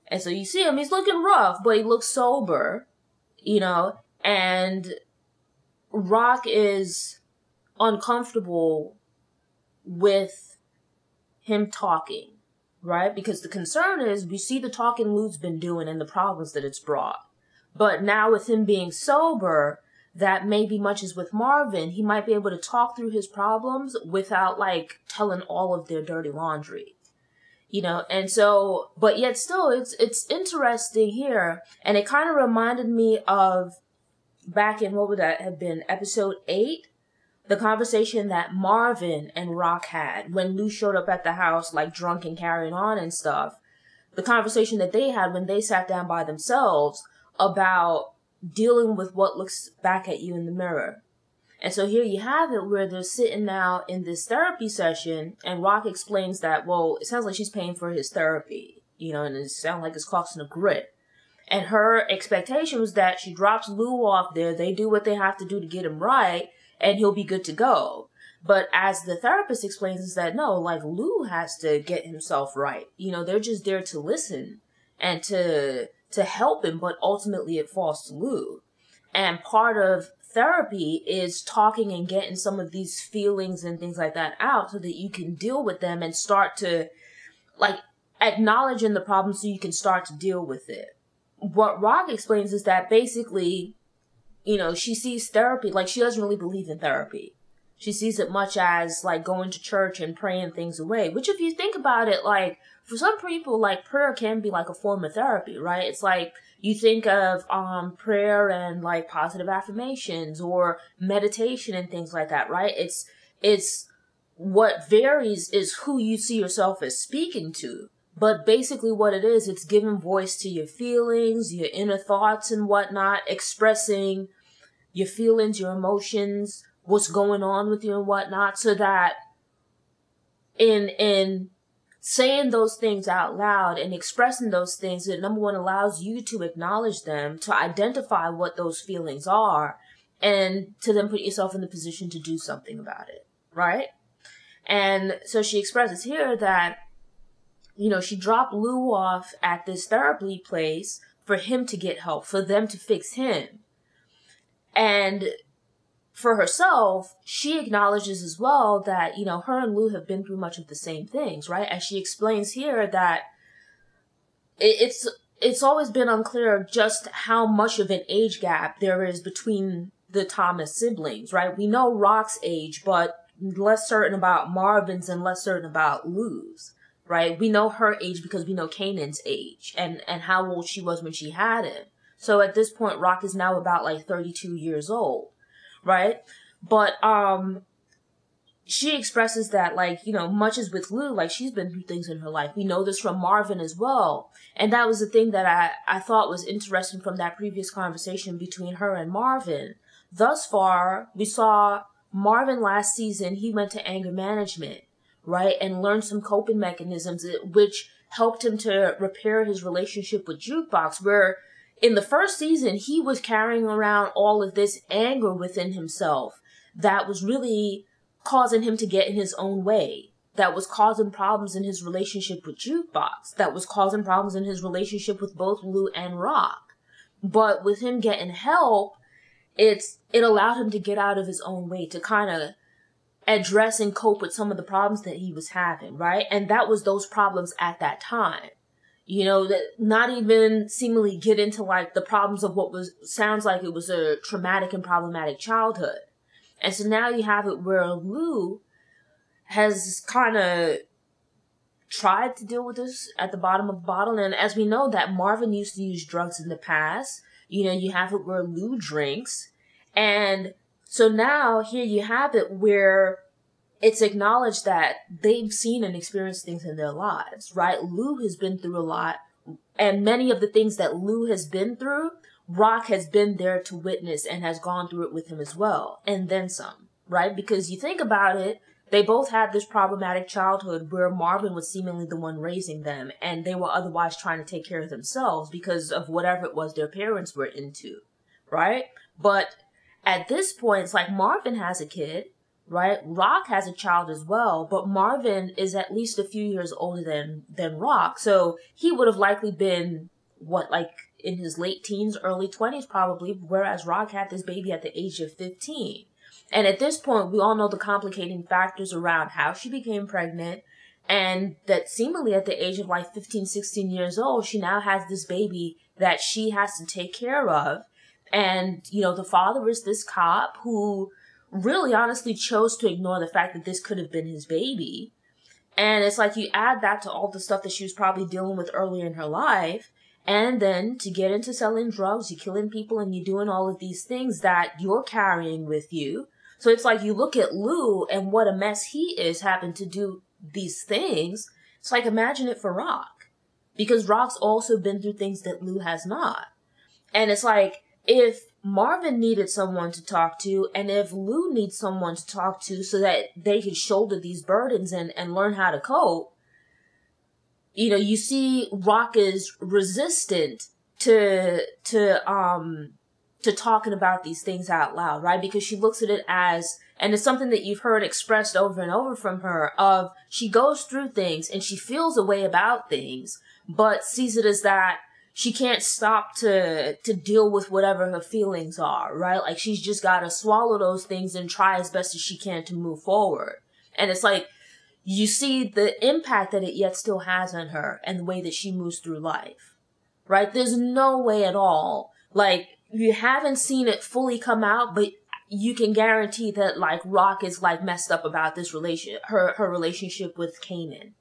And so you see him, he's looking rough, but he looks sober, you know, and RAQ is uncomfortable with him talking, right? Because the concern is we see the talking Lou's been doing and the problems that it's brought. But now with him being sober, that maybe much as with Marvin, he might be able to talk through his problems without like telling all of their dirty laundry. You know, and so, but yet still, it's interesting here. And it kind of reminded me of back in, what would that have been, episode 8? The conversation that Marvin and RAQ had when Lou showed up at the house, like drunk and carrying on and stuff. The conversation that they had when they sat down by themselves about dealing with what looks back at you in the mirror. And so here you have it where they're sitting now in this therapy session and RAQ explains that, well, it sounds like she's paying for his therapy, you know, and it sounds like it's costing a grit. And her expectation was that she drops Lou off there, they do what they have to do to get him right, and he'll be good to go. But as the therapist explains is that, no, like Lou has to get himself right. You know, they're just there to listen and to help him, but ultimately it falls to Lou. And part of therapy is talking and getting some of these feelings and things like that out so that you can deal with them and start to like acknowledging the problem so you can start to deal with it. What RAQ explains is that basically, you know, she sees therapy, like she doesn't really believe in therapy. She sees it much as like going to church and praying things away, which if you think about it, like for some people, like prayer can be like a form of therapy, right? It's like you think of prayer and like positive affirmations or meditation and things like that, right? It's what varies is who you see yourself as speaking to. But basically what it is, it's giving voice to your feelings, your inner thoughts and whatnot, expressing your feelings, your emotions, what's going on with you and whatnot, so that in saying those things out loud and expressing those things, it number one allows you to acknowledge them, to identify what those feelings are, and to then put yourself in the position to do something about it, right? And so she expresses here that, you know, she dropped Lou off at this therapy place for him to get help, for them to fix him. And for herself, she acknowledges as well that, you know, her and Lou have been through much of the same things, right? As she explains here that it's always been unclear just how much of an age gap there is between the Thomas siblings, right? We know RAQ's age, but less certain about Marvin's and less certain about Lou's, right? We know her age because we know Kanan's age and how old she was when she had him. So at this point, RAQ is now about like 32 years old. Right? But, she expresses that, like, you know, much as with Lou, like, she's been through things in her life. We know this from Marvin as well. And that was the thing that I thought was interesting from that previous conversation between her and Marvin. Thus far, we saw Marvin last season, he went to anger management, right? And learned some coping mechanisms, which helped him to repair his relationship with Jukebox, where in the first season, he was carrying around all of this anger within himself that was really causing him to get in his own way, that was causing problems in his relationship with Jukebox, that was causing problems in his relationship with both Lou and RAQ. But with him getting help, it allowed him to get out of his own way, to kind of address and cope with some of the problems that he was having, right? And that was those problems at that time. You know, that not even seemingly get into like the problems of what sounds like it was a traumatic and problematic childhood. And so now you have it where Lou has kind of tried to deal with this at the bottom of the bottle. And as we know that Marvin used to use drugs in the past, you know, you have it where Lou drinks. And so now here you have it where it's acknowledged that they've seen and experienced things in their lives, right? Lou has been through a lot, and many of the things that Lou has been through, RAQ has been there to witness and has gone through it with him as well, and then some, right? Because you think about it, they both had this problematic childhood where Marvin was seemingly the one raising them, and they were otherwise trying to take care of themselves because of whatever it was their parents were into, right? But at this point, it's like Marvin has a kid, right? RAQ has a child as well, but Marvin is at least a few years older than RAQ. So he would have likely been, what, like in his late teens, early 20s probably, whereas RAQ had this baby at the age of 15. And at this point, we all know the complicating factors around how she became pregnant, and that seemingly at the age of like 15, 16 years old, she now has this baby that she has to take care of. And, you know, the father is this cop who really honestly chose to ignore the fact that this could have been his baby. And it's like you add that to all the stuff that she was probably dealing with earlier in her life. And then to get into selling drugs, you're killing people and you're doing all of these things that you're carrying with you. So it's like you look at Lou and what a mess he is having to do these things. It's like imagine it for RAQ. Because RAQ's also been through things that Lou has not. And it's like if Marvin needed someone to talk to, and if Lou needs someone to talk to so that they can shoulder these burdens and learn how to cope, you know, you see RAQ is resistant to talking about these things out loud, right? Because she looks at it as, and it's something that you've heard expressed over and over from her, of she goes through things and she feels a way about things, but sees it as that she can't stop to deal with whatever her feelings are, right? Like she's just got to swallow those things and try as best as she can to move forward. And it's like, you see the impact that it yet still has on her and the way that she moves through life, right? There's no way at all. Like, you haven't seen it fully come out, but you can guarantee that, like, RAQ is, like, messed up about this her relationship with Kanan,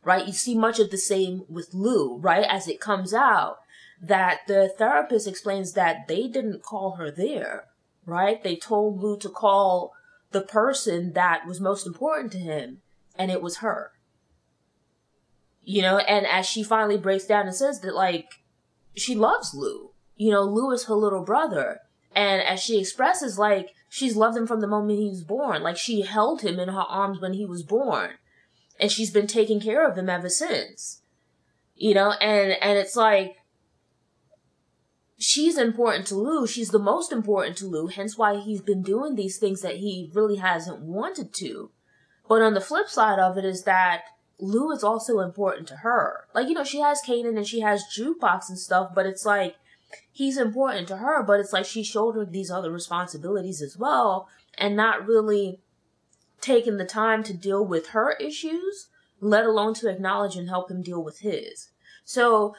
right? You see much of the same with Lou, right? As it comes out, that the therapist explains that they didn't call her there, right? They told Lou to call the person that was most important to him, and it was her. You know, and as she finally breaks down and says that, like, she loves Lou. You know, Lou is her little brother. And as she expresses, like, she's loved him from the moment he was born. Like, she held him in her arms when he was born. And she's been taking care of him ever since. You know, and it's like, she's important to Lou. She's the most important to Lou. Hence why he's been doing these things that he really hasn't wanted to. But on the flip side of it is that Lou is also important to her. Like, you know, she has Kanan and she has Jukebox and stuff, but it's like, he's important to her, but it's like she shouldered these other responsibilities as well and not really taking the time to deal with her issues, let alone to acknowledge and help him deal with his. So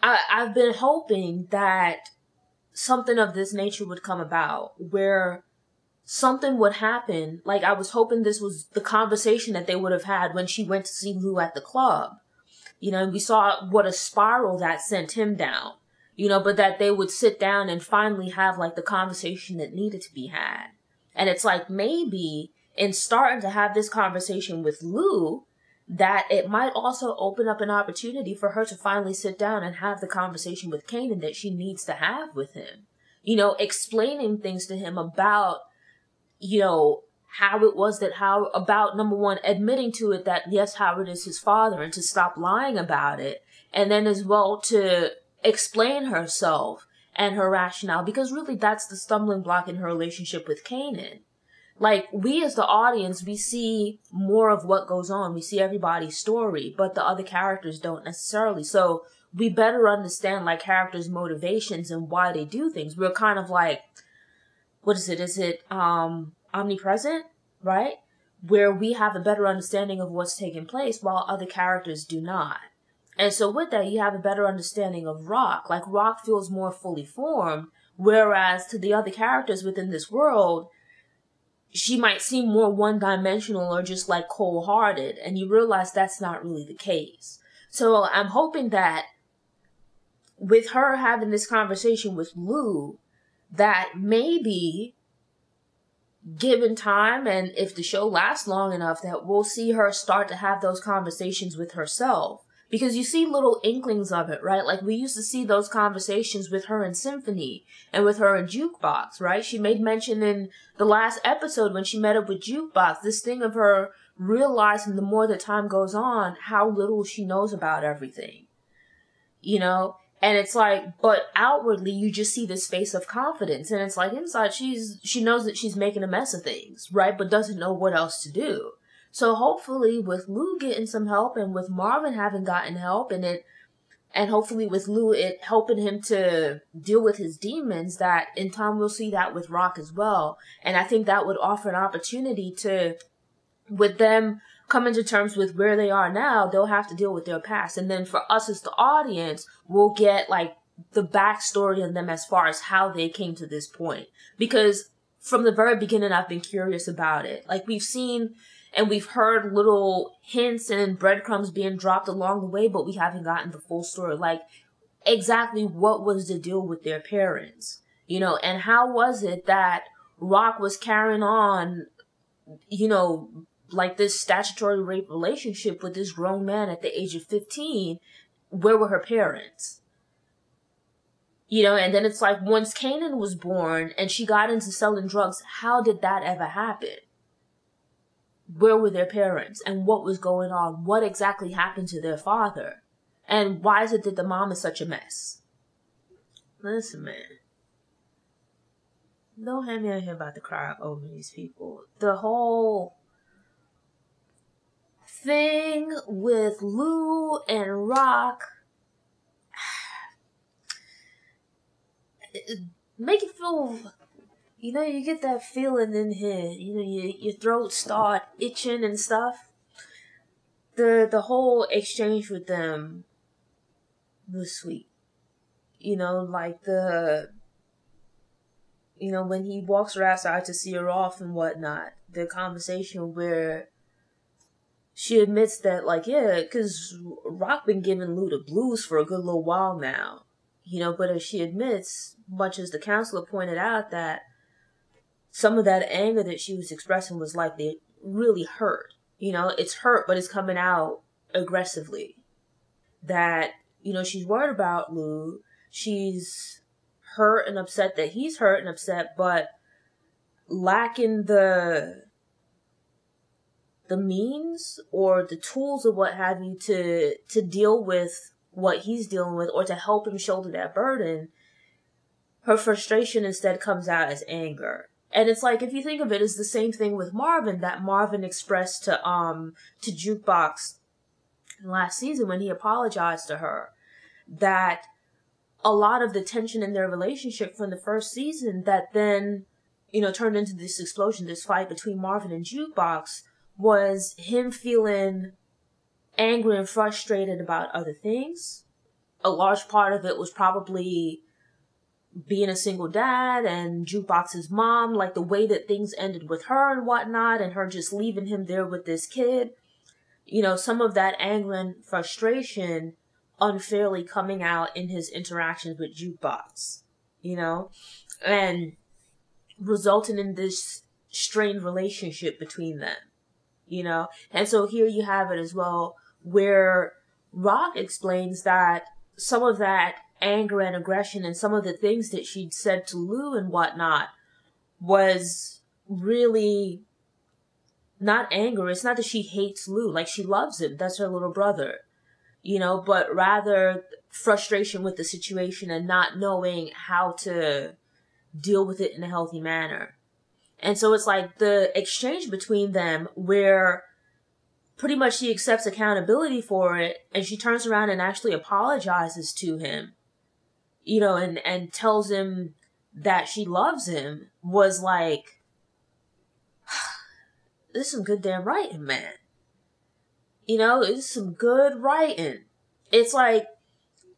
I've been hoping that something of this nature would come about where something would happen. Like, I was hoping this was the conversation that they would have had when she went to see Lou at the club. You know, and we saw what a spiral that sent him down. You know, but that they would sit down and finally have, like, the conversation that needed to be had. And it's like, maybe in starting to have this conversation with Lou, that it might also open up an opportunity for her to finally sit down and have the conversation with Kanan that she needs to have with him. You know, explaining things to him about, you know, how it was that about, number one, admitting to it that, yes, Howard is his father, and to stop lying about it. And then as well to explain herself and her rationale, because really that's the stumbling block in her relationship with Kanan. Like, we as the audience, we see more of what goes on. We see everybody's story, but the other characters don't necessarily. So we better understand, like, characters' motivations and why they do things. We're kind of like, what is it? Is it omnipresent, right? Where we have a better understanding of what's taking place while other characters do not. And so with that, you have a better understanding of RAQ. Like, RAQ feels more fully formed, whereas to the other characters within this world, she might seem more one-dimensional or just, like, cold-hearted, and you realize that's not really the case. So I'm hoping that with her having this conversation with Lou, that maybe, given time, and if the show lasts long enough, that we'll see her start to have those conversations with herself. Because you see little inklings of it, right? Like, we used to see those conversations with her in Symphony and with her in Jukebox, right? She made mention in the last episode when she met up with Jukebox, this thing of her realizing the more that time goes on, how little she knows about everything. You know? And it's like, but outwardly you just see this face of confidence, and it's like inside she knows that she's making a mess of things, right? But doesn't know what else to do. So hopefully with Lou getting some help, and with Marvin having gotten help, and hopefully with Lou it helping him to deal with his demons, that in time we'll see that with RAQ as well. And I think that would offer an opportunity to, with them coming to terms with where they are now, they'll have to deal with their past. And then for us as the audience, we'll get like the backstory on them as far as how they came to this point. Because from the very beginning, I've been curious about it. Like, we've seen and we've heard little hints and breadcrumbs being dropped along the way, but we haven't gotten the full story. Like, exactly what was the deal with their parents, you know, and how was it that RAQ was carrying on, you know, like this statutory rape relationship with this grown man at the age of 15, where were her parents? You know, and then it's like, once Kanan was born and she got into selling drugs, how did that ever happen? Where were their parents? And what was going on? What exactly happened to their father? And why is it that the mom is such a mess? Listen, man. Don't have me out here about to cry over these people. The whole thing with Lou and RAQ, make it feel, you know, you get that feeling in here, you know, your throat start itching and stuff. The whole exchange with them was sweet. You know, like you know, when he walks her outside to see her off and whatnot, the conversation where she admits that, like, yeah, because RAQ been giving Lou the blues for a good little while now. You know, but as she admits, much as the counselor pointed out, that some of that anger that she was expressing was like, they really hurt. You know, it's hurt, but it's coming out aggressively. That, you know, she's worried about Lou. She's hurt and upset that he's hurt and upset, but lacking the means or the tools or what have you to deal with what he's dealing with, or to help him shoulder that burden. Her frustration instead comes out as anger. And it's like, if you think of it, it's the same thing with Marvin that Marvin expressed to Jukebox last season when he apologized to her, that a lot of the tension in their relationship from the first season that then, you know, turned into this explosion, this fight between Marvin and Jukebox, was him feeling angry and frustrated about other things. A large part of it was probably being a single dad and Jukebox's mom, like the way that things ended with her and whatnot, and her just leaving him there with this kid. You know, some of that anger and frustration unfairly coming out in his interactions with Jukebox, you know, and resulting in this strained relationship between them, you know. And so here you have it as well, where RAQ explains that some of that anger and aggression and some of the things that she'd said to Lou and whatnot was really not anger. It's not that she hates Lou, like, she loves him. That's her little brother, you know, but rather frustration with the situation and not knowing how to deal with it in a healthy manner. And so it's like the exchange between them where pretty much she accepts accountability for it, and she turns around and actually apologizes to him, you know, and tells him that she loves him, was like, this is some good damn writing, man. You know, it's some good writing. It's like,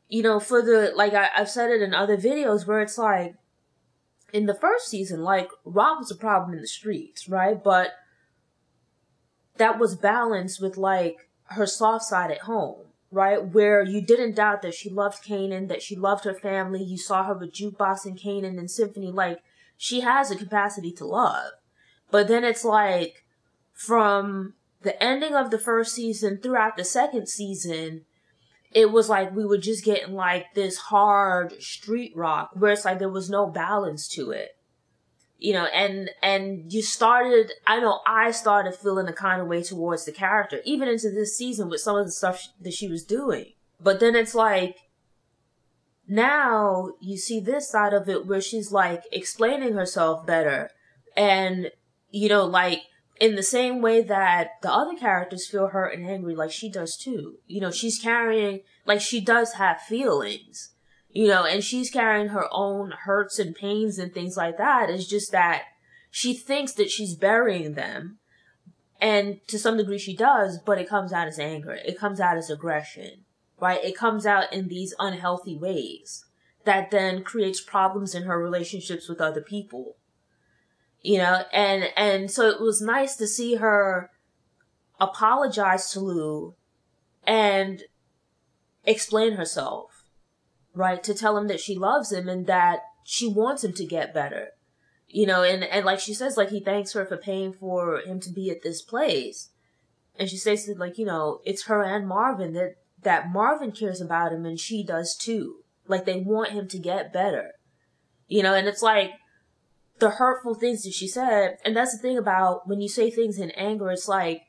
you know, for the, like, I've said it in other videos where it's like, in the first season, like, RAQ was a problem in the streets, right? But that was balanced with, like, her soft side at home, right? Where you didn't doubt that she loved Kanan, that she loved her family. You saw her with Jukebox and Kanan and Symphony. Like, she has a capacity to love. But then it's like, from the ending of the first season throughout the second season, it was like we were just getting like this hard street rock where it's like there was no balance to it. You know, and you started, I know I started feeling a kind of way towards the character, even into this season with some of the stuff that she was doing. But then it's like, now you see this side of it where she's like explaining herself better. And, you know, like in the same way that the other characters feel hurt and angry, like she does too. You know, she's carrying, like she does have feelings, you know, and she's carrying her own hurts and pains and things like that. It's just that she thinks that she's burying them. And to some degree she does, but it comes out as anger. It comes out as aggression, right? It comes out in these unhealthy ways that then creates problems in her relationships with other people. You know, and so it was nice to see her apologize to Lou and explain herself, right? To tell him that she loves him and that she wants him to get better. You know, and like she says, like, he thanks her for paying for him to be at this place. And she says that, like, you know, it's her and Marvin that Marvin cares about him and she does too. Like, they want him to get better. You know, and it's like the hurtful things that she said. And that's the thing about when you say things in anger, it's like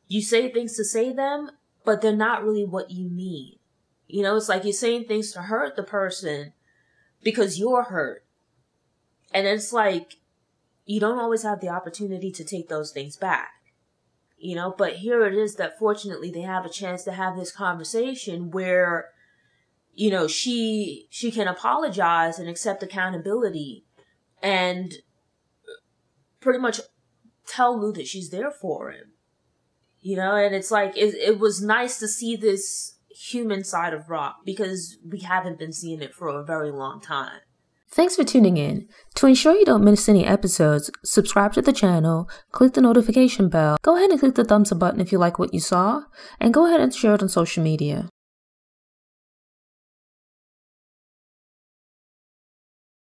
you say things to say them, but they're not really what you mean. You know, it's like you're saying things to hurt the person because you're hurt. And it's like, you don't always have the opportunity to take those things back, you know, but here it is that fortunately they have a chance to have this conversation where, you know, she can apologize and accept accountability and pretty much tell Lou that she's there for him, you know, and it's like, it was nice to see this human side of RAQ because we haven't been seeing it for a very long time. Thanks for tuning in. To ensure you don't miss any episodes, subscribe to the channel, click the notification bell, go ahead and click the thumbs up button if you like what you saw, and go ahead and share it on social media.